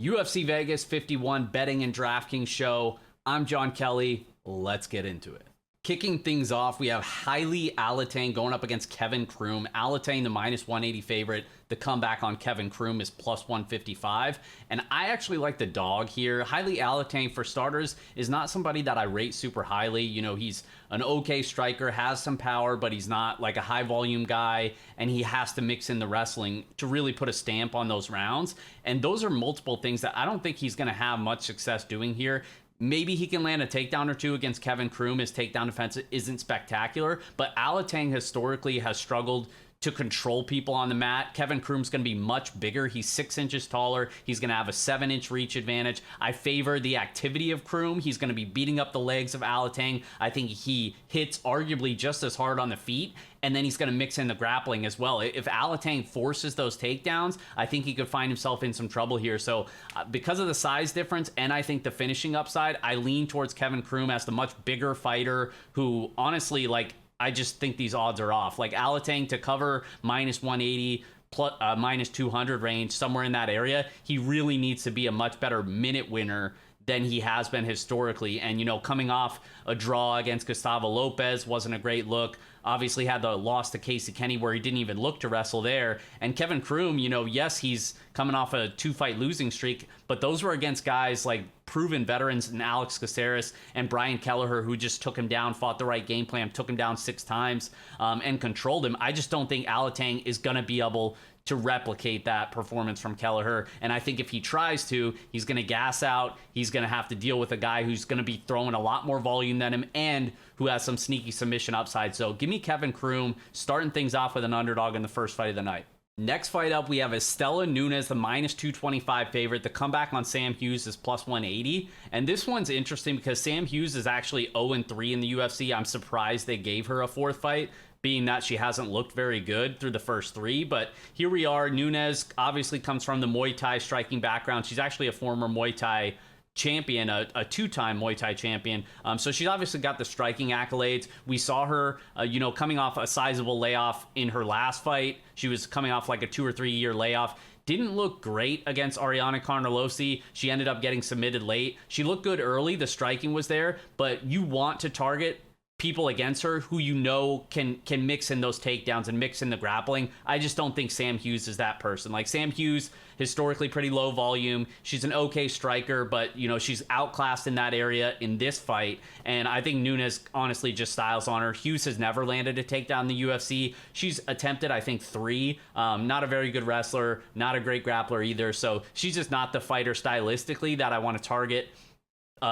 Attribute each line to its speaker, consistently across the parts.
Speaker 1: UFC Vegas 51 betting and Draftkings show. I'm Jon Kelly. Let's get into it. Kicking things off, we have Haile Alatane going up against Kevin Croom. Alatane, the minus 180 favorite. The comeback on Kevin Croom is plus 155. And I actually like the dog here. Haile Alatane, for starters, is not somebody that I rate super highly. You know, he's an okay striker, has some power, but he's not like a high volume guy. And he has to mix in the wrestling to really put a stamp on those rounds. And those are multiple things that I don't think he's going to have much success doing here. Maybe he can land a takedown or two against Kevin Croom. His takedown defense isn't spectacular, but Alatane historically has struggled to control people on the mat. Kevin Croom's going to be much bigger. He's 6 inches taller. He's going to have a 7-inch reach advantage. I favor the activity of Croom. He's going to be beating up the legs of Alatane. I think he hits arguably just as hard on the feet, and then he's going to mix in the grappling as well. If Alatane forces those takedowns, I think he could find himself in some trouble here. So because of the size difference and I think the finishing upside, I lean towards Kevin Croom as the much bigger fighter who honestly, like, I just think these odds are off. Like Alatane to cover minus 180 plus minus 200 range, somewhere in that area, he really needs to be a much better minute winner than he has been historically. And, you know, coming off a draw against Gustavo Lopez wasn't a great look. Obviously had the loss to Casey Kenny where he didn't even look to wrestle there. And Kevin Croom, you know, yes, he's coming off a 2-fight losing streak, but those were against guys like proven veterans in Alex Caceres and Brian Kelleher, who just took him down, fought the right game plan, took him down 6 times, and controlled him. I just don't think Alatane is going to be able to replicate that performance from Kelleher. And I think if he tries to, he's going to gas out. He's going to have to deal with a guy who's going to be throwing a lot more volume than him and who has some sneaky submission upside. So give me Kevin Croom, starting things off with an underdog in the first fight of the night. Next fight up, we have Estela Nunes, the minus 225 favorite. The comeback on Sam Hughes is plus 180. And this one's interesting because Sam Hughes is actually 0-3 in the UFC. I'm surprised they gave her a 4th fight, being that she hasn't looked very good through the first 3. But here we are. Nunes obviously comes from the Muay Thai striking background. She's actually a former Muay Thai champion, a 2-time Muay Thai champion. So she's obviously got the striking accolades. We saw her, you know, coming off a sizable layoff in her last fight. She was coming off like a 2 or 3 year layoff. Didn't look great against Ariana Carnelosi. She ended up getting submitted late. She looked good early. The striking was there, but you want to target people against her who you know can mix in those takedowns and mix in the grappling. I just don't think Sam Hughes is that person. Like Sam Hughes, historically pretty low volume. She's an okay striker, but you know, she's outclassed in that area in this fight. And I think Nunes honestly just styles on her. Hughes has never landed a takedown in the UFC. She's attempted, I think, 3. Not a very good wrestler, not a great grappler either. So she's just not the fighter stylistically that I want to target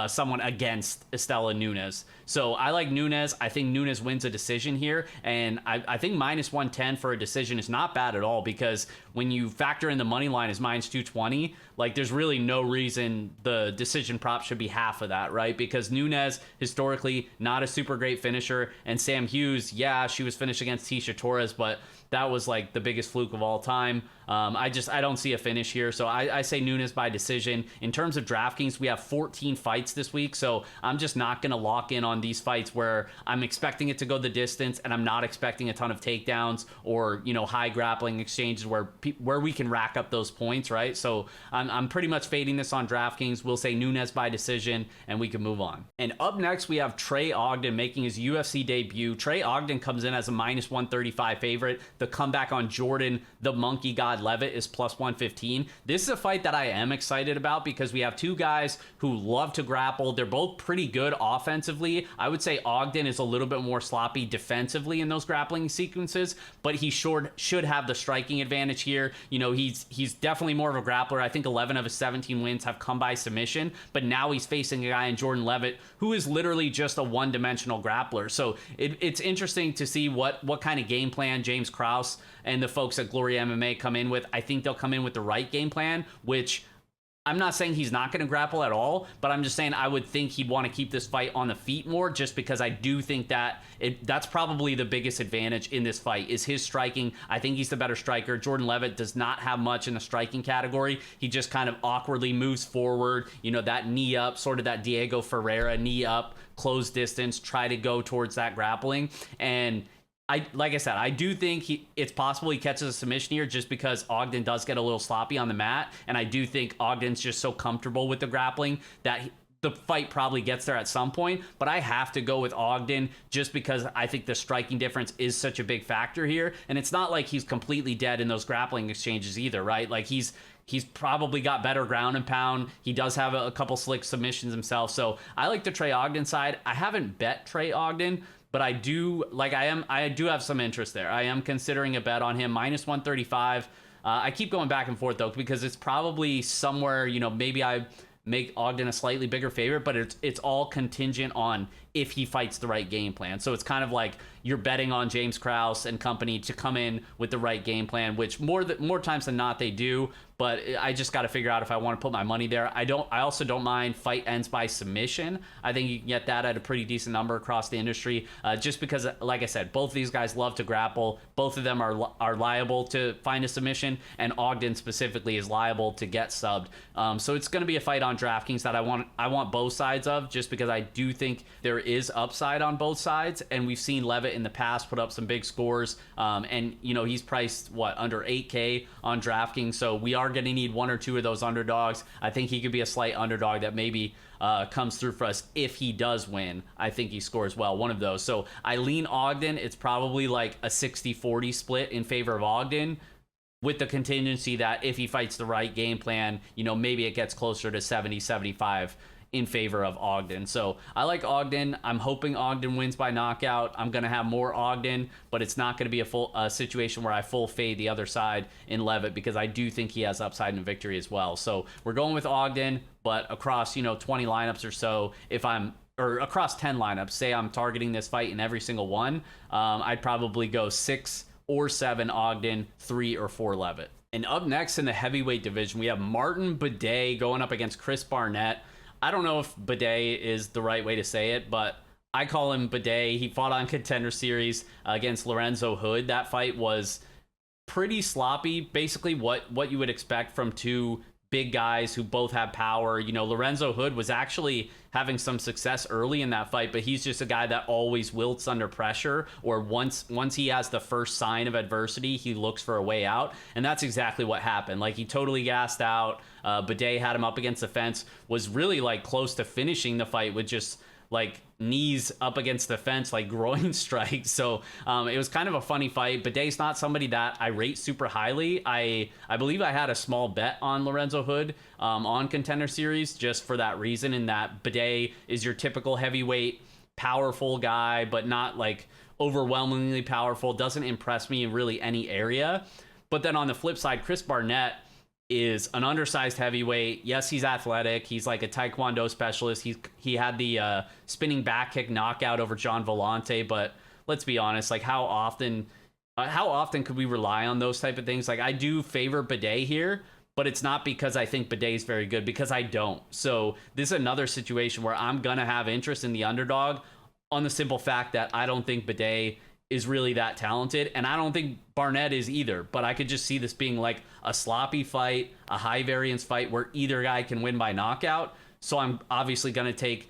Speaker 1: someone against Estela Nunes. So I like Nunes. I think Nunes wins a decision here. And I think minus 110 for a decision is not bad at all, because when you factor in the money line is minus 220, like there's really no reason the decision prop should be half of that, right? Because Nunes, historically, not a super great finisher. And Sam Hughes, yeah, she was finished against Tisha Torres, but that was like the biggest fluke of all time. I don't see a finish here. So I say Nunes by decision. In terms of DraftKings, we have 14 fights this week. So I'm just not going to lock in on these fights where I'm expecting it to go the distance and I'm not expecting a ton of takedowns or, you know, high grappling exchanges where we can rack up those points, right? So I'm pretty much fading this on DraftKings. We'll say Nunes by decision and we can move on. And up next, we have Trey Ogden making his UFC debut. Trey Ogden comes in as a minus 135 favorite. The comeback on Jordan, the monkey god Levitt, is plus 115. This is a fight that I am excited about because we have 2 guys who love to grapple. They're both pretty good offensively. I would say Ogden is a little bit more sloppy defensively in those grappling sequences, but he should have the striking advantage here. You know, he's definitely more of a grappler. I think 11 of his 17 wins have come by submission, but now he's facing a guy in Jordan Levitt who is literally just a one-dimensional grappler. So it's interesting to see what kind of game plan James Krause and the folks at Glory MMA come in with. I think they'll come in with the right game plan, which I'm not saying he's not going to grapple at all, but I'm just saying I would think he'd want to keep this fight on the feet more, just because I do think that that's probably the biggest advantage in this fight is his striking. I think he's the better striker. Jordan Levitt does not have much in the striking category. He just kind of awkwardly moves forward, you know, that knee up, sort of that Diego Ferreira knee up, close distance, try to go towards that grappling. And like I said, I do think it's possible he catches a submission here just because Ogden does get a little sloppy on the mat, and I do think Ogden's just so comfortable with the grappling that the fight probably gets there at some point. But I have to go with Ogden just because I think the striking difference is such a big factor here, and it's not like he's completely dead in those grappling exchanges either, right? Like he's probably got better ground and pound. He does have a couple slick submissions himself. So I like the Trey Ogden side. I haven't bet Trey Ogden, but I do have some interest there. I am considering a bet on him, minus 135. I keep going back and forth though, because it's probably somewhere, maybe I make Ogden a slightly bigger favorite, but it's all contingent on if he fights the right game plan. So it's kind of like you're betting on James Krause and company to come in with the right game plan, which more times than not they do. But I just got to figure out if I want to put my money there. I also don't mind fight ends by submission. I think you can get that at a pretty decent number across the industry, just because, like I said, both of these guys love to grapple. Both of them are liable to find a submission, and Ogden specifically is liable to get subbed. So it's going to be a fight on DraftKings that I want both sides of, just because I do think there is upside on both sides, and we've seen Levitt in the past put up some big scores, and he's priced under 8K on DraftKings, so we are going to need one or two of those underdogs. I think he could be a slight underdog that maybe comes through for us if he does win. I think he scores well, one of those. So I lean Ogden. It's probably like a 60-40 split in favor of Ogden, with the contingency that if he fights the right game plan, maybe it gets closer to 70-75 in favor of Ogden. So I like Ogden. I'm hoping Ogden wins by knockout. I'm going to have more Ogden, but it's not going to be a full situation where I full fade the other side in Levitt, because I do think he has upside in victory as well. So we're going with Ogden, but across 20 lineups or so, or across 10 lineups, say I'm targeting this fight in every single one, I'd probably go 6 or 7 Ogden, 3 or 4 Levitt. And up next in the heavyweight division, we have Martin Bidet going up against Chris Barnett. I don't know if Bidet is the right way to say it, but I call him Bidet. He fought on Contender Series against Lorenzo Hood. That fight was pretty sloppy, basically what you would expect from two big guys who both have power. Lorenzo Hood was actually having some success early in that fight, but he's just a guy that always wilts under pressure, or once he has the first sign of adversity, he looks for a way out, and that's exactly what happened. Like, he totally gassed out. Bidet had him up against the fence, was really close to finishing the fight with just knees up against the fence, groin strikes. So it was kind of a funny fight. Bidet's not somebody that I rate super highly. I believe I had a small bet on Lorenzo Hood on Contender Series just for that reason, in that Bidet is your typical heavyweight powerful guy, but not overwhelmingly powerful. Doesn't impress me in really any area. But then on the flip side, Chris Barnett is an undersized heavyweight. Yes, he's athletic. He's like a Taekwondo specialist. He had the spinning back kick knockout over John Volante, but let's be honest, how often could we rely on those type of things? I do favor Bidet here, but it's not because I think Bidet is very good, because I don't. So this is another situation where I'm gonna have interest in the underdog on the simple fact that I don't think Bidet is really that talented, and I don't think Barnett is either, but I could just see this being a sloppy fight, a high variance fight where either guy can win by knockout. So I'm obviously going to take,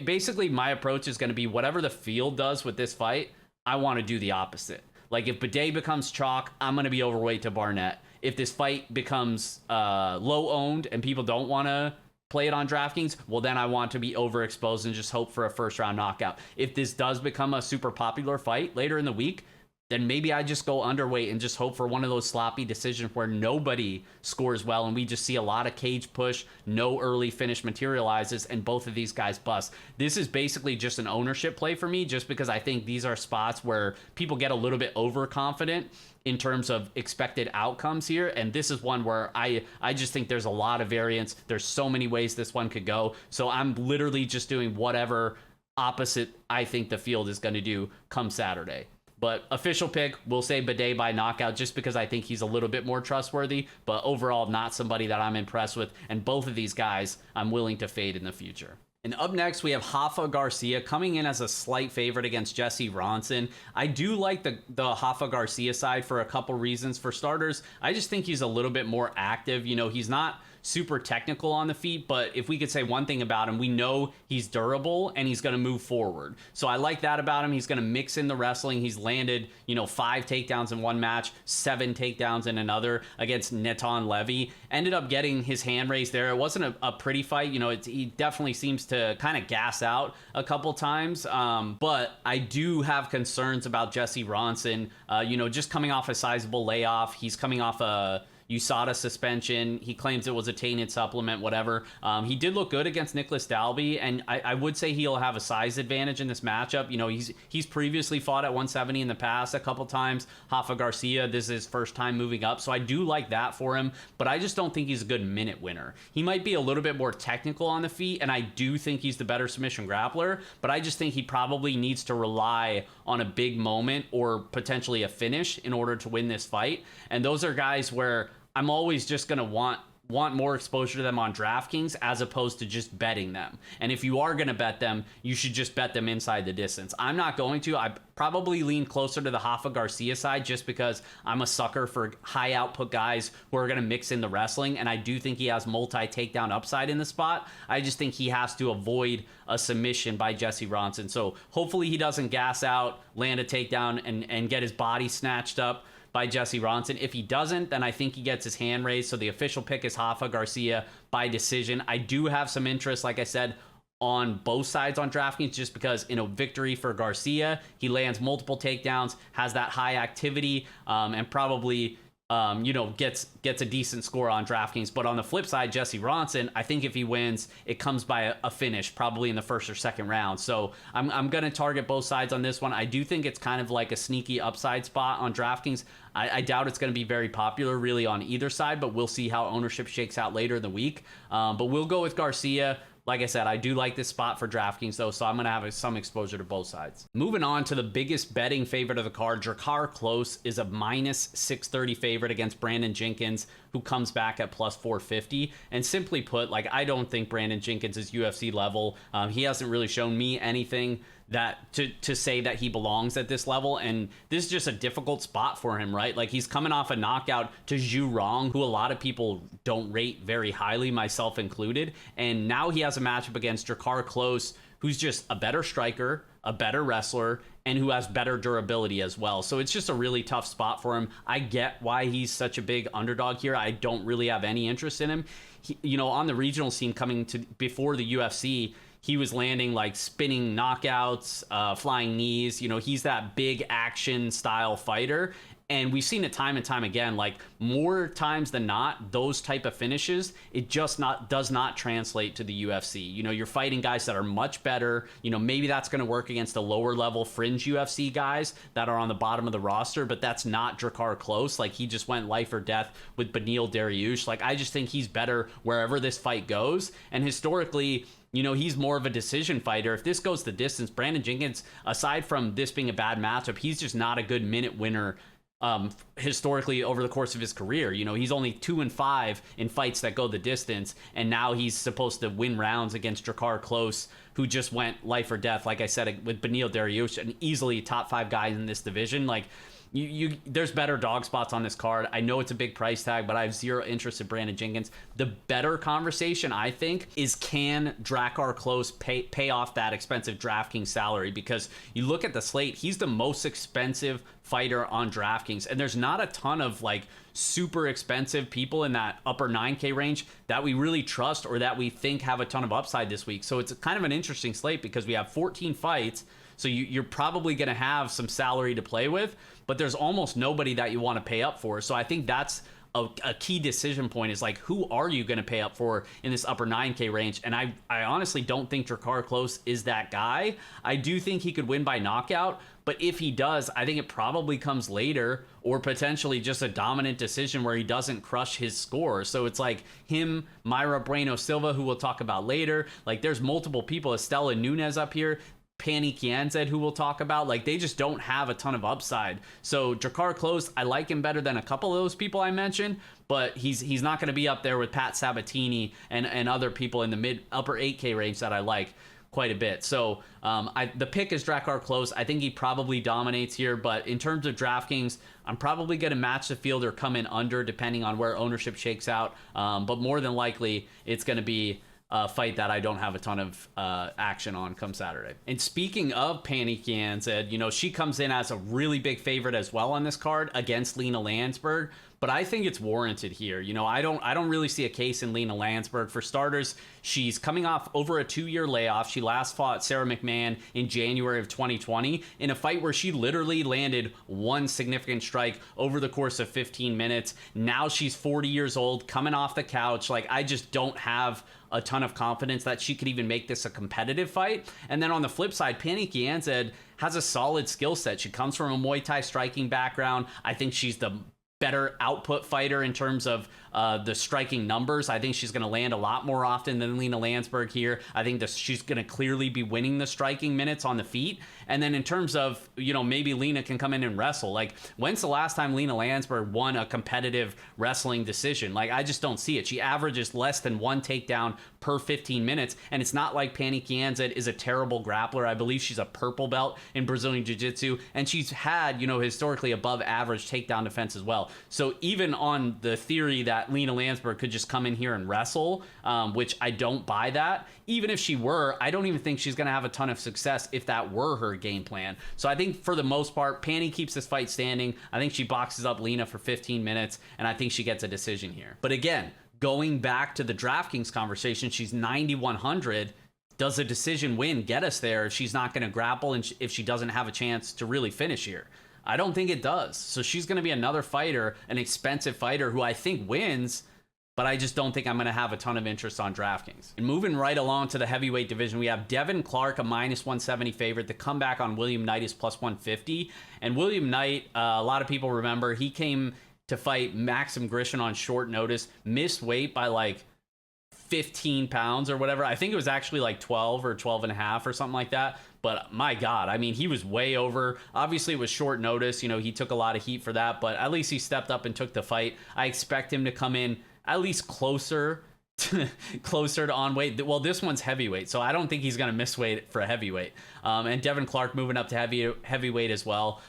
Speaker 1: basically my approach is going to be whatever the field does with this fight, I want to do the opposite. If Bidet becomes chalk, I'm going to be overweight to Barnett. If this fight becomes low owned and people don't want to play it on DraftKings, well, then I want to be overexposed and just hope for a first round knockout. If this does become a super popular fight later in the week, then maybe I just go underweight and just hope for one of those sloppy decisions where nobody scores well and we just see a lot of cage push, no early finish materializes, and both of these guys bust. This is basically just an ownership play for me, just because I think these are spots where people get a little bit overconfident in terms of expected outcomes here, and this is one where I just think there's a lot of variance. There's so many ways this one could go, so I'm literally just doing whatever opposite I think the field is going to do come Saturday. But official pick, we'll say Bidet by knockout, just because I think he's a little bit more trustworthy, but overall not somebody that I'm impressed with, and both of these guys I'm willing to fade in the future. And up next, we have Rafa Garcia coming in as a slight favorite against Jesse Ronson. I do like the Rafa Garcia side for a couple reasons. For starters, I just think he's a little bit more active. He's not super technical on the feet, but if we could say one thing about him, we know he's durable and he's going to move forward. So I like that about him. He's going to mix in the wrestling. He's landed, 5 takedowns in one match, 7 takedowns in another against Neton Levy. Ended up getting his hand raised there. It wasn't a pretty fight. He definitely seems to kind of gas out a couple times. But I do have concerns about Jesse Ronson, just coming off a sizable layoff. He's coming off a USADA suspension. He claims it was a tainted supplement, whatever. He did look good against Nicholas Dalby, and I would say he'll have a size advantage in this matchup. He's previously fought at 170 in the past a couple times. Rafa Garcia, this is his first time moving up, so I do like that for him, but I just don't think he's a good minute winner. He might be a little bit more technical on the feet, and I do think he's the better submission grappler, but I just think he probably needs to rely on a big moment or potentially a finish in order to win this fight, and those are guys where I'm always just going to want more exposure to them on DraftKings as opposed to just betting them. And if you are going to bet them, you should just bet them inside the distance. I'm not going to. I probably lean closer to the Rafa Garcia side just because I'm a sucker for high output guys who are going to mix in the wrestling, and I do think he has multi-takedown upside in the spot. I just think he has to avoid a submission by Jesse Ronson. So hopefully he doesn't gas out, land a takedown, and get his body snatched up by Jesse Ronson. If he doesn't, then I think he gets his hand raised. So the official pick is Rafa Garcia by decision. I do have some interest, like I said, on both sides on DraftKings, just because in a victory for Garcia, he lands multiple takedowns, has that high activity, and probably gets a decent score on DraftKings. But on the flip side, Jesse Ronson, I think if he wins, it comes by a finish, probably in the first or second round. So I'm going to target both sides on this one. I do think it's kind of like a sneaky upside spot on DraftKings. I doubt it's going to be very popular really on either side, but we'll see how ownership shakes out later in the week. But we'll go with Garcia. Like I said, I do like this spot for DraftKings, though, so I'm going to have some exposure to both sides. Moving on to the biggest betting favorite of the card, Drakkar Klose is a minus 630 favorite against Brandon Jenkins, who comes back at plus 450. And simply put, I don't think Brandon Jenkins is UFC level. He hasn't really shown me anything that to say that he belongs at this level, and this is just a difficult spot for him, right? He's coming off a knockout to Zhu Rong, who a lot of people don't rate very highly, myself included, and now he has a matchup against Drakkar Klose, who's just a better striker, a better wrestler, and who has better durability as well. So it's just a really tough spot for him. I get why he's such a big underdog here. I don't really have any interest in him. On the regional scene coming to before the UFC, he was landing spinning knockouts, flying knees. He's that big action style fighter. And we've seen it time and time again, more times than not, those type of finishes, it just does not translate to the UFC. You're fighting guys that are much better. Maybe that's going to work against the lower level fringe UFC guys that are on the bottom of the roster, but that's not Drakkar Klose. He just went life or death with Beneil Dariush. I just think he's better wherever this fight goes. And historically, he's more of a decision fighter. If this goes the distance, Brandon Jenkins, aside from this being a bad matchup, he's just not a good minute winner historically over the course of his career. He's only 2-5 in fights that go the distance, and now he's supposed to win rounds against Drakkar Klose, who just went life or death, like I said, with Beneil Dariush, an easily top 5 guy in this division. There's better dog spots on this card. I know it's a big price tag, but I have zero interest in Brandon Jenkins. The better conversation, I think, is can Drakkar Klose pay off that expensive DraftKings salary? Because you look at the slate, he's the most expensive fighter on DraftKings, and there's not a ton of super expensive people in that upper 9K range that we really trust or that we think have a ton of upside this week. So it's kind of an interesting slate because we have 14 fights. So you're probably going to have some salary to play with, but there's almost nobody that you want to pay up for. So I think that's a key decision point is who are you going to pay up for in this upper 9K range? And I honestly don't think Drakkar Klose is that guy. I do think he could win by knockout, but if he does, I think it probably comes later or potentially just a dominant decision where he doesn't crush his score. So it's him, Myra Bueno Silva, who we'll talk about later. There's multiple people, Estela Nunes up here, Pani Kianzad, who we'll talk about. They just don't have a ton of upside. So Drakkar Klose, I like him better than a couple of those people I mentioned, but he's not going to be up there with Pat Sabatini and other people in the upper 8K range that I like. quite a bit. So the pick is Drakkar Klose. I think he probably dominates here, but in terms of DraftKings, I'm probably going to match the field or come in under depending on where ownership shakes out. But more than likely, it's going to be a fight that I don't have a ton of action on come Saturday. And speaking of Pannie Kianzad, she comes in as a really big favorite as well on this card against Lena Landsberg. But I think it's warranted here. I don't really see a case in Lena Landsberg. For starters, she's coming off over a 2-year layoff. She last fought Sarah McMahon in January of 2020 in a fight where she literally landed one significant strike over the course of 15 minutes. Now she's 40 years old, coming off the couch. I just don't have a ton of confidence that she could even make this a competitive fight. And then on the flip side, Pannie Kianzad has a solid skill set. She comes from a Muay Thai striking background. I think she's the better output fighter in terms of the striking numbers. I think she's going to land a lot more often than Lena Landsberg here. I think she's going to clearly be winning the striking minutes on the feet. And then in terms of, maybe Lena can come in and wrestle. When's the last time Lena Landsberg won a competitive wrestling decision? I just don't see it. She averages less than one takedown per 15 minutes. And it's not like Pannie Kianzad is a terrible grappler. I believe she's a purple belt in Brazilian Jiu-Jitsu. And she's had, historically above average takedown defense as well. So even on the theory that Lena Landsberg could just come in here and wrestle, which I don't buy that. Even if she were, I don't even think she's going to have a ton of success if that were her game plan. So I think for the most part, Pannie keeps this fight standing. I think she boxes up Lena for 15 minutes, and I think she gets a decision here. But again, going back to the DraftKings conversation, she's 9,100. Does a decision win get us there if she's not going to grapple and if she doesn't have a chance to really finish here? I don't think it does. So she's going to be another fighter, an expensive fighter who I think wins, but I just don't think I'm going to have a ton of interest on DraftKings. And moving right along to the heavyweight division, we have Devin Clark, a minus 170 favorite. The comeback on William Knight is plus 150. And William Knight, a lot of people remember, he came to fight Maxim Grishin on short notice, missed weight by 15 pounds or whatever. I think it was actually 12 or 12 and a half or something like that. But my God, I mean, he was way over. Obviously, it was short notice. He took a lot of heat for that, but at least he stepped up and took the fight. I expect him to come in at least closer to on weight. Well, this one's heavyweight, so I don't think he's going to miss weight for a heavyweight. And Devin Clark moving up to heavyweight as well.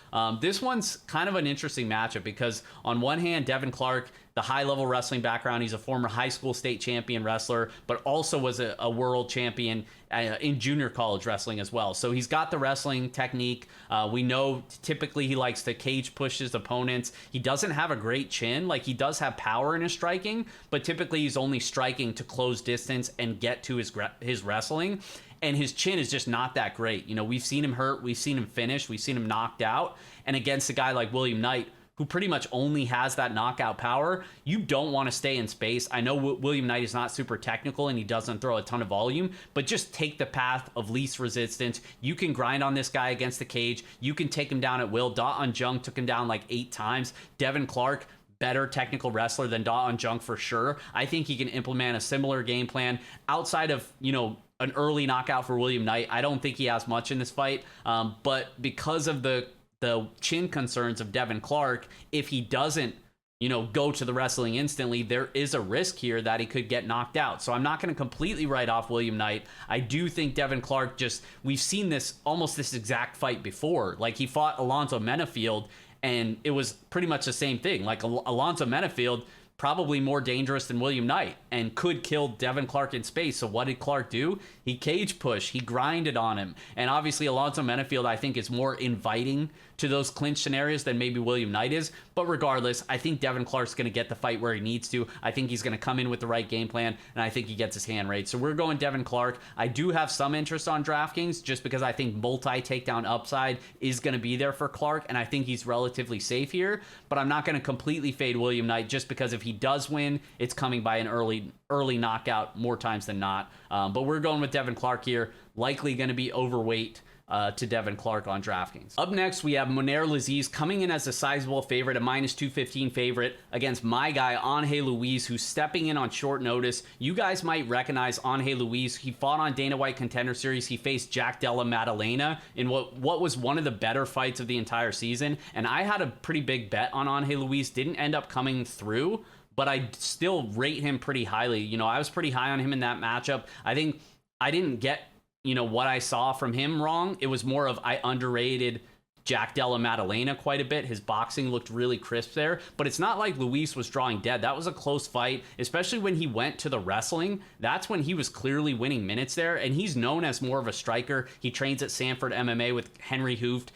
Speaker 1: This one's kind of an interesting matchup because on one hand, Devin Clark, the high-level wrestling background, he's a former high school state champion wrestler, but also was a world champion in junior college wrestling as well. So he's got the wrestling technique. We know typically he likes to cage push his opponents. He doesn't have a great chin. He does have power in his striking, but typically he's only striking to close distance and get to his wrestling. And his chin is just not that great. We've seen him hurt. We've seen him finish. We've seen him knocked out. And against a guy like William Knight, who pretty much only has that knockout power, you don't want to stay in space. I know William Knight is not super technical and he doesn't throw a ton of volume, but just take the path of least resistance. You can grind on this guy against the cage. You can take him down at will. Da Un Jung took him down 8 times. Devin Clark, better technical wrestler than Da Un Jung for sure. I think he can implement a similar game plan outside of, an early knockout for William Knight. I don't think he has much in this fight, but because of the chin concerns of Devin Clark, if he doesn't, go to the wrestling instantly, there is a risk here that he could get knocked out. So I'm not going to completely write off William Knight. I do think Devin Clark we've seen this exact fight before. He fought Alonzo Menafield and it was pretty much the same thing. Alonzo Menafield, probably more dangerous than William Knight and could kill Devin Clark in space. So what did Clark do? He cage pushed. He grinded on him. And obviously Alonzo Menafield, I think, is more inviting to those clinch scenarios than maybe William Knight is. But regardless, I think Devin Clark's going to get the fight where he needs to. I think he's going to come in with the right game plan, and I think he gets his hand raised. So we're going Devin Clark. I do have some interest on DraftKings just because I think multi-takedown upside is going to be there for Clark, and I think he's relatively safe here. But I'm not going to completely fade William Knight just because if he does win, it's coming by an early knockout more times than not. But we're going with Devin Clark here, likely going to be overweight to Devin Clark on DraftKings. Up next, we have Moner Laziz coming in as a sizable favorite, a minus 215 favorite against my guy, Angel Luis, who's stepping in on short notice. You guys might recognize Angel Luis. He fought on Dana White Contender Series. He faced Jack Della Maddalena in what was one of the better fights of the entire season. And I had a pretty big bet on Angel Luis. Didn't end up coming through, but I still rate him pretty highly. I was pretty high on him in that matchup. I think I didn't get what I saw from him wrong. It was more of I underrated Jack Della Maddalena quite a bit. His boxing looked really crisp there, but it's not like Luis was drawing dead. That was a close fight, especially when he went to the wrestling. That's when he was clearly winning minutes there, and he's known as more of a striker. He trains at Sanford MMA with Henry Hooft.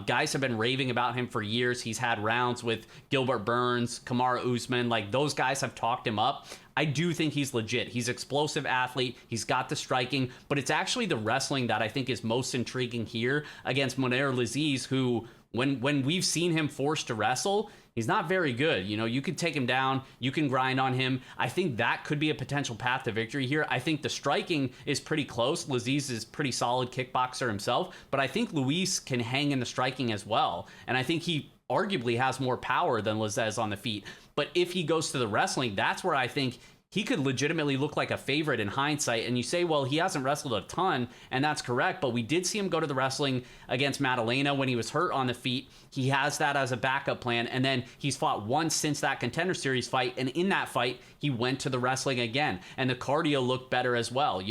Speaker 1: Guys have been raving about him for years. He's had rounds with Gilbert Burns, Kamaru Usman. Like, those guys have talked him up. I do think he's legit. He's an explosive athlete. He's got the striking, but it's actually the wrestling that I think is most intriguing here against Mounir Laziz, who, when we've seen him forced to wrestle, he's not very good. You could take him down. You can grind on him. I think that could be a potential path to victory here. I think the striking is pretty close. Laziz is pretty solid kickboxer himself, but I think Luis can hang in the striking as well. And I think he arguably has more power than Laziz on the feet. But if he goes to the wrestling, that's where I think he could legitimately look like a favorite in hindsight. And you say, well, he hasn't wrestled a ton, and that's correct, but we did see him go to the wrestling against Maddalena when he was hurt on the feet. He has that as a backup plan, and then he's fought once since that Contender Series fight, and in that fight, he went to the wrestling again, and the cardio looked better as well.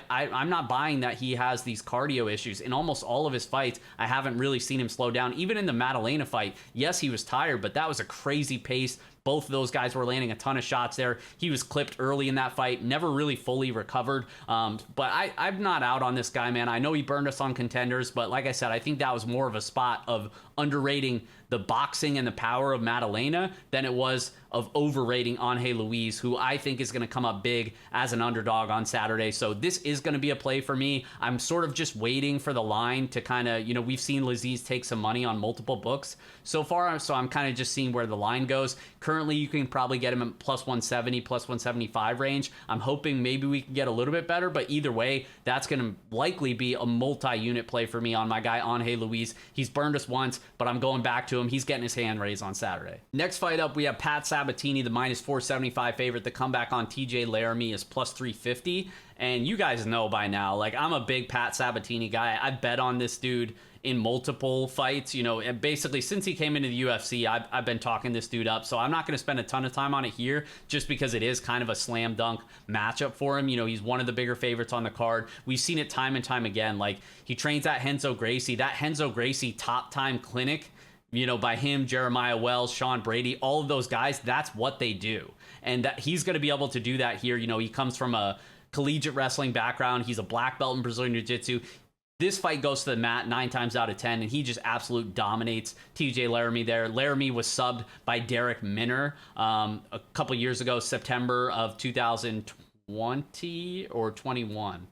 Speaker 1: I'm not buying that he has these cardio issues. In almost all of his fights, I haven't really seen him slow down. Even in the Maddalena fight, yes, he was tired, but that was a crazy pace. Both of those guys were landing a ton of shots there. He was clipped early in that fight, never really fully recovered. But I'm not out on this guy, man. I know he burned us on Contenders, but like I said, I think that was more of a spot of underrating the boxing and the power of Maddalena than it was of overrating Angel Luis, who I think is going to come up big as an underdog on Saturday. So this is going to be a play for me. I'm sort of just waiting for the line to kind of, we've seen Laziz take some money on multiple books so far, so I'm kind of just seeing where the line goes. Currently, you can probably get him at plus 170, plus 175 range. I'm hoping maybe we can get a little bit better, but either way, that's going to likely be a multi-unit play for me on my guy Angel Luis. He's burned us once, but I'm going back to him. He's getting his hand raised on Saturday. Next fight up, we have Pat Sabatini, the minus 475 favorite. The comeback on TJ Laramie is plus 350. And you guys know by now, like, I'm a big Pat Sabatini guy. I bet on this dude in multiple fights, and basically since he came into the UFC, I've been talking this dude up. So I'm not going to spend a ton of time on it here just because it is kind of a slam dunk matchup for him. He's one of the bigger favorites on the card. We've seen it time and time again. Like, he trains at Renzo Gracie. That Renzo Gracie Top Time Clinic, by him, Jeremiah Wells, Sean Brady, all of those guys, that's what they do. And that he's going to be able to do that here. He comes from a collegiate wrestling background. He's a black belt in Brazilian Jiu-Jitsu. This fight goes to the mat 9 times out of 10, and he just absolute dominates TJ Laramie there. Laramie was subbed by Derek Minner a couple years ago, September of 2020 or 21.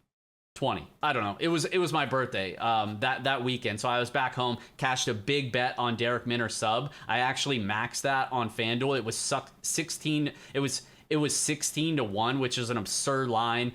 Speaker 1: 20. I don't know. It was my birthday that weekend. So I was back home, cashed a big bet on Derek Minner sub. I actually maxed that on FanDuel. It was 16. It was 16-1, which is an absurd line.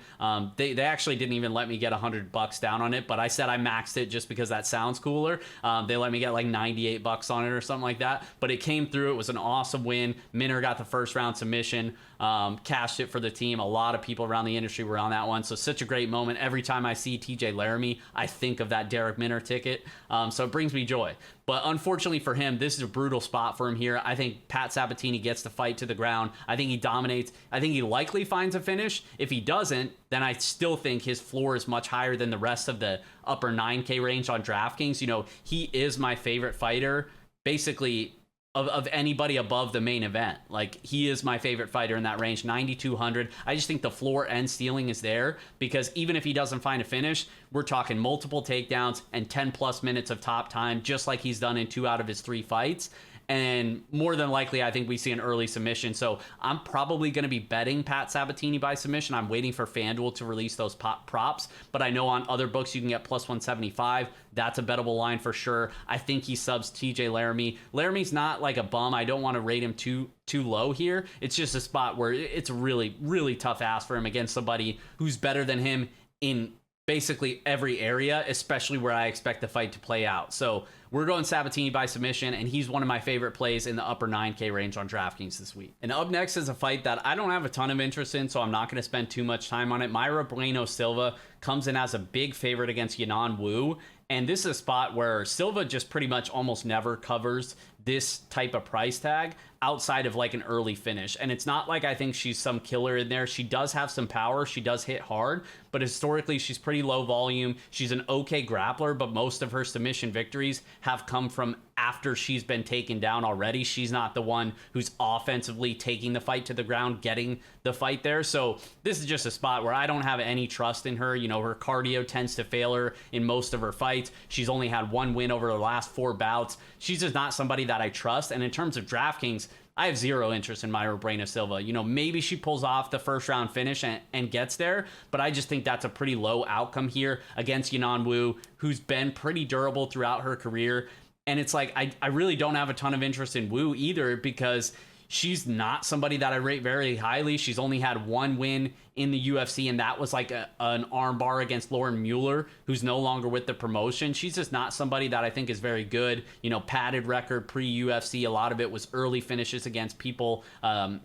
Speaker 1: They actually didn't even let me get $100 down on it, but I said I maxed it just because that sounds cooler. They let me get like $98 on it or something like that, but it came through. It was an awesome win. Minner got the first round submission, cashed it for the team. A lot of people around the industry were on that one, so such a great moment. Every time I see TJ Laramie, I think of that Derek Minner ticket, so it brings me joy. But unfortunately for him, this is a brutal spot for him here. I think Pat Sabatini gets the fight to the ground. I think he dominates. I think he likely finds a finish. If he doesn't, then I still think his floor is much higher than the rest of the upper 9K range on DraftKings. He is my favorite fighter, basically, of anybody above the main event. Like, he is my favorite fighter in that range, 9,200. I just think the floor and ceiling is there, because even if he doesn't find a finish, we're talking multiple takedowns and 10 plus minutes of top time, just like he's done in 2 out of his 3 fights. And more than likely, I think we see an early submission. So I'm probably going to be betting Pat Sabatini by submission. I'm waiting for FanDuel to release those props. But I know on other books you can get plus 175. That's a bettable line for sure. I think he subs TJ Laramie. Laramie's not like a bum. I don't want to rate him too low here. It's just a spot where it's really, really tough ask for him against somebody who's better than him in basically every area, especially where I expect the fight to play out. So we're going Sabatini by submission, and he's one of my favorite plays in the upper 9K range on DraftKings this week. And up next is a fight that I don't have a ton of interest in, so I'm not going to spend too much time on it. Mayra Bueno Silva comes in as a big favorite against Yanan Wu. And this is a spot where Silva just pretty much almost never covers this type of price tag outside of like an early finish. And it's not like I think she's some killer in there. She does have some power. She does hit hard, but historically she's pretty low volume. She's an okay grappler, but most of her submission victories have come from after she's been taken down already. She's not the one who's offensively taking the fight to the ground, getting the fight there. So this is just a spot where I don't have any trust in her. You know, her cardio tends to fail her in most of her fights. She's only had one win over the last 4 bouts. She's just not somebody that I trust. And in terms of DraftKings, I have zero interest in Mayra Bueno Silva. You know, maybe she pulls off the first round finish and gets there, but I just think that's a pretty low outcome here against Yanan Wu, who's been pretty durable throughout her career. And it's like, I really don't have a ton of interest in Wu either, because she's not somebody that I rate very highly. She's only had one win in the UFC, and that was like an armbar against Lauren Mueller, who's no longer with the promotion. She's just not somebody that I think is very good. You know, padded record pre-UFC. A lot of it was early finishes against people,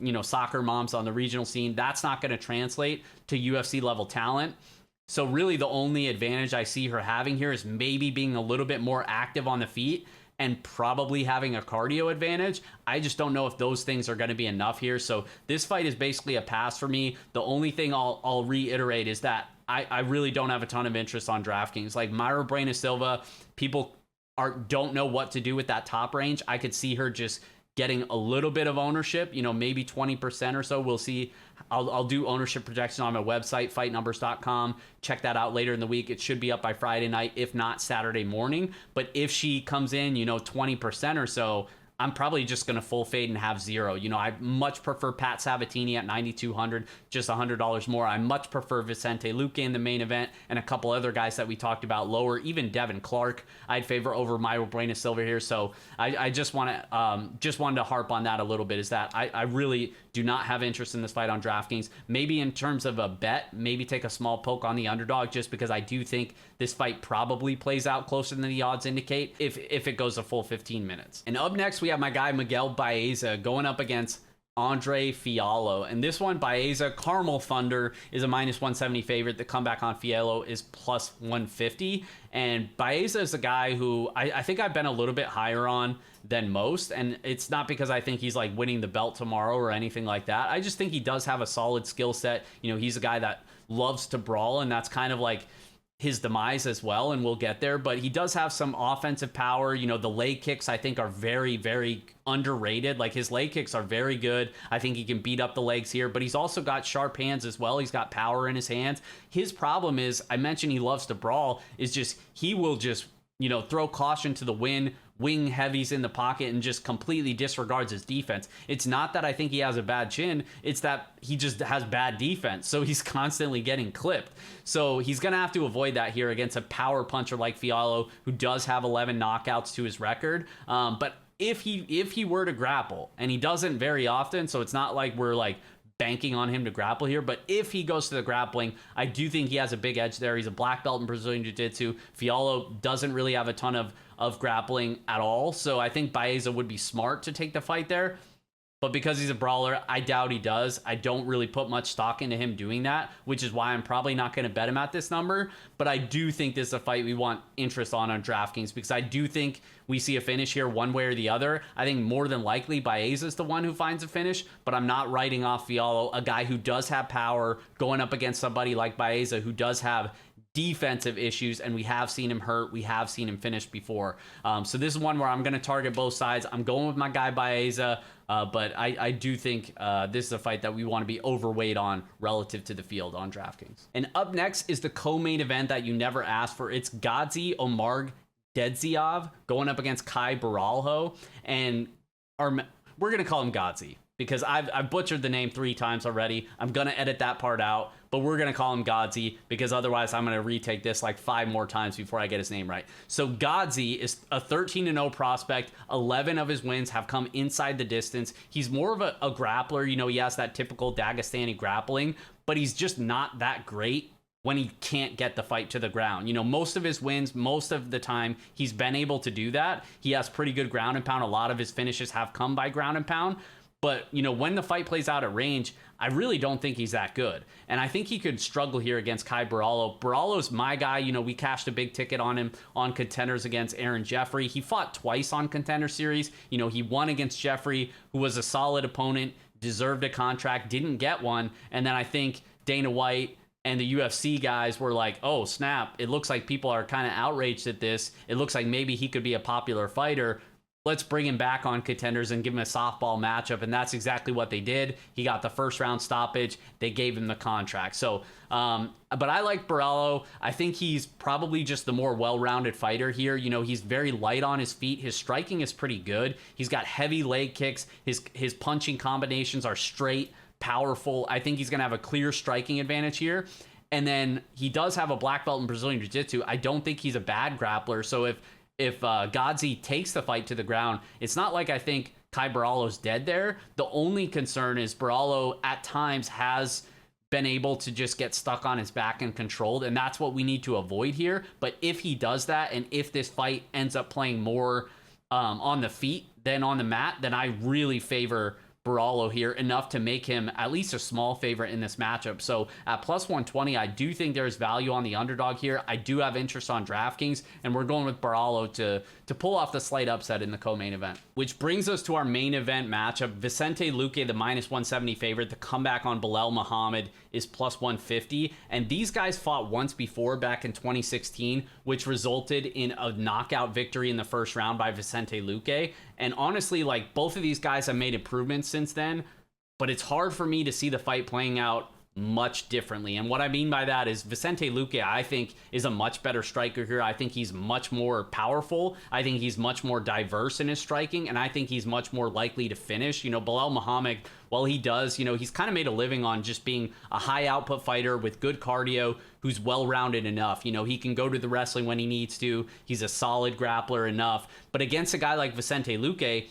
Speaker 1: you know, soccer moms on the regional scene. That's not going to translate to UFC level talent. So really the only advantage I see her having here is maybe being a little bit more active on the feet and probably having a cardio advantage. I just don't know if those things are going to be enough here. So this fight is basically a pass for me. The only thing I'll reiterate is that I really don't have a ton of interest on DraftKings. Like Mayra Bueno Silva, people don't know what to do with that top range. I could see her just getting a little bit of ownership, you know, maybe 20% or so. We'll see. I'll do ownership projection on my website, fightnumbers.com. Check that out later in the week. It should be up by Friday night, if not Saturday morning. But if she comes in, you know, 20% or so, I'm probably just going to full fade and have zero. You know, I much prefer Pat Sabatini at 9,200, just $100 more. I much prefer Vicente Luque in the main event and a couple other guys that we talked about lower. Even Devin Clark, I'd favor over Mayra Bueno Silva here. So I just wanted to harp on that a little bit, is that I really do not have interest in this fight on DraftKings. Maybe in terms of a bet, maybe take a small poke on the underdog, just because I do think this fight probably plays out closer than the odds indicate if it goes a full 15 minutes. And up next, we have my guy Miguel Baeza going up against Andre Fiallo. And this one, Baeza, Carmel Thunder is a -170 favorite. The comeback on Fiallo is +150. And Baeza is a guy who I think I've been a little bit higher on than most. And it's not because I think he's like winning the belt tomorrow or anything like that. I just think he does have a solid skill set. You know, he's a guy that loves to brawl, and that's kind of like his demise as well, and we'll get there. But he does have some offensive power. You know, the leg kicks I think are very, very underrated. Like, his leg kicks are very good. I think he can beat up the legs here, but he's also got sharp hands as well. He's got power in his hands. His problem is, I mentioned he loves to brawl, is just he will just, you know, throw caution to the wind, wing heavies in the pocket, and just completely disregards his defense. It's not that I think he has a bad chin, it's that he just has bad defense, so he's constantly getting clipped. So he's gonna have to avoid that here against a power puncher like Fiallo, who does have 11 knockouts to his record. But if he were to grapple, and he doesn't very often, so it's not like we're like banking on him to grapple here, but if he goes to the grappling, I do think he has a big edge there. He's a black belt in Brazilian Jiu-Jitsu. Fiallo doesn't really have a ton of grappling at all, so I think Baeza would be smart to take the fight there. But because he's a brawler, I doubt he does. I don't really put much stock into him doing that, which is why I'm probably not going to bet him at this number. But I do think this is a fight we want interest on DraftKings, because I do think we see a finish here one way or the other. I think more than likely Baeza is the one who finds a finish, but I'm not writing off Fiallo, a guy who does have power, going up against somebody like Baeza who does have defensive issues, and we have seen him hurt, we have seen him finish before. So this is one where I'm going to target both sides. I'm going with my guy Baeza, but I do think this is a fight that we want to be overweight on relative to the field on DraftKings. And up next is the co-main event that you never asked for. It's Gadzi Omar Dedziov going up against Kai Baralho, and we're going to call him Gadzi because I've butchered the name 3 times already. I'm going to edit that part out, but we're going to call him Gadzi because otherwise I'm going to retake this like 5 more times before I get his name right. So Gadzi is a 13-0 prospect. 11 of his wins have come inside the distance. He's more of a grappler. You know, he has that typical Dagestani grappling, but he's just not that great when he can't get the fight to the ground. You know, most of his wins, most of the time, he's been able to do that. He has pretty good ground and pound. A lot of his finishes have come by ground and pound. But, when the fight plays out at range, I really don't think he's that good. And I think he could struggle here against Kai Barallo. Barallo's my guy. We cashed a big ticket on him on Contenders against Aaron Jeffrey. He fought twice on Contender Series. He won against Jeffrey, who was a solid opponent, deserved a contract, didn't get one. And then I think Dana White and the UFC guys were like, oh, snap. It looks like people are kind of outraged at this. It looks like maybe he could be a popular fighter. Let's bring him back on Contenders and give him a softball matchup. And that's exactly what they did. He got the first round stoppage. They gave him the contract. So, but I like Barallo. I think he's probably just the more well-rounded fighter here. He's very light on his feet. His striking is pretty good. He's got heavy leg kicks. His punching combinations are straight, powerful. I think he's going to have a clear striking advantage here. And then he does have a black belt in Brazilian Jiu-Jitsu. I don't think he's a bad grappler. So if Godzi takes the fight to the ground, it's not like I think Kai Barallo's dead there. The only concern is Barallo at times has been able to just get stuck on his back and controlled, and that's what we need to avoid here. But if he does that, and if this fight ends up playing more on the feet than on the mat, then I really favor Barallo here enough to make him at least a small favorite in this matchup. So at plus 120, I do think there's value on the underdog here. I do have interest on DraftKings, and we're going with Barallo to pull off the slight upset in the co-main event. Which brings us to our main event matchup. Vicente Luque, the minus 170 favorite. The comeback on Belal Muhammad is plus 150. And these guys fought once before back in 2016, which resulted in a knockout victory in the first round by Vicente Luque. And honestly, like, both of these guys have made improvements since then, but it's hard for me to see the fight playing out much differently. And what I mean by that is Vicente Luque, I think, is a much better striker here. I think he's much more powerful. I think he's much more diverse in his striking, and I think he's much more likely to finish. Belal Muhammad, while he does, he's kind of made a living on just being a high output fighter with good cardio who's well-rounded enough. He can go to the wrestling when he needs to. He's a solid grappler enough. But against a guy like Vicente Luque,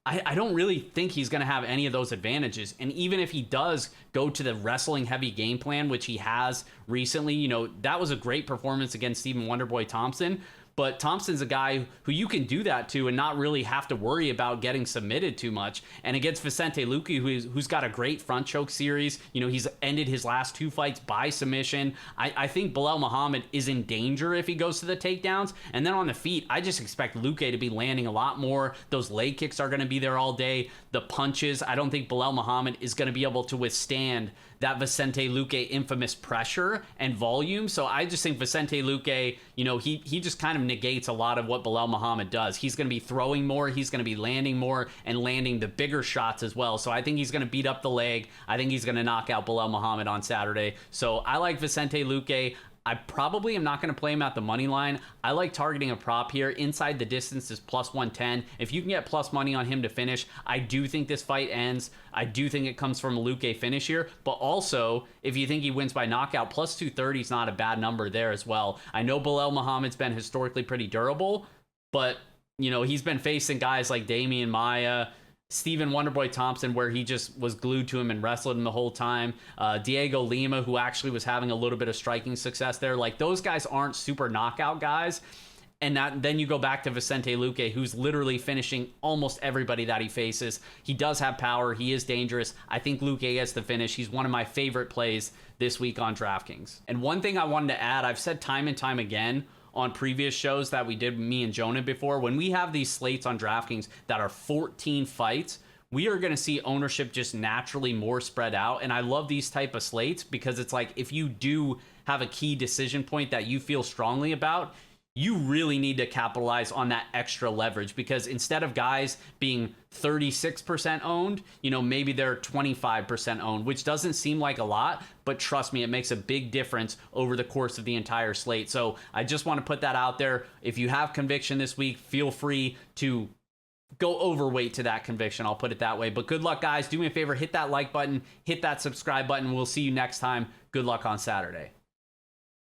Speaker 1: I don't really think he's going to have any of those advantages. And even if he does go to the wrestling heavy game plan, which he has recently, that was a great performance against Stephen Wonderboy Thompson. But Thompson's a guy who you can do that to and not really have to worry about getting submitted too much. And against Vicente Luque, who's got a great front choke series, he's ended his last two fights by submission. I think Belal Muhammad is in danger if he goes to the takedowns. And then on the feet, I just expect Luque to be landing a lot more. Those leg kicks are going to be there all day. The punches, I don't think Belal Muhammad is going to be able to withstand that Vicente Luque infamous pressure and volume. So I just think Vicente Luque, he just kind of negates a lot of what Belal Muhammad does. He's going to be throwing more, he's going to be landing more, and landing the bigger shots as well. So I think he's going to beat up the leg. I think he's going to knock out Belal Muhammad on Saturday. So I like Vicente Luque. I probably am not going to play him at the money line. I like targeting a prop here. Inside the distance is plus 110. If you can get plus money on him to finish, I do think this fight ends. I do think it comes from a Luque finish here. But also, if you think he wins by knockout, plus 230 is not a bad number there as well. I know Belal Muhammad's been historically pretty durable, but he's been facing guys like Damian Maia, Stephen Wonderboy Thompson, where he just was glued to him and wrestled him the whole time. Diego Lima, who actually was having a little bit of striking success there. Like, those guys aren't super knockout guys. And then you go back to Vicente Luque, who's literally finishing almost everybody that he faces. He does have power. He is dangerous. I think Luque gets the finish. He's one of my favorite plays this week on DraftKings. And one thing I wanted to add, I've said time and time again on previous shows that we did, me and Jonah, before, when we have these slates on DraftKings that are 14 fights, we are going to see ownership just naturally more spread out. And I love these type of slates because it's like, if you do have a key decision point that you feel strongly about, you really need to capitalize on that extra leverage, because instead of guys being 36% owned, maybe they're 25% owned, which doesn't seem like a lot, but trust me, it makes a big difference over the course of the entire slate. So I just want to put that out there. If you have conviction this week, feel free to go overweight to that conviction. I'll put it that way. But good luck, guys. Do me a favor, hit that like button, hit that subscribe button. We'll see you next time. Good luck on Saturday.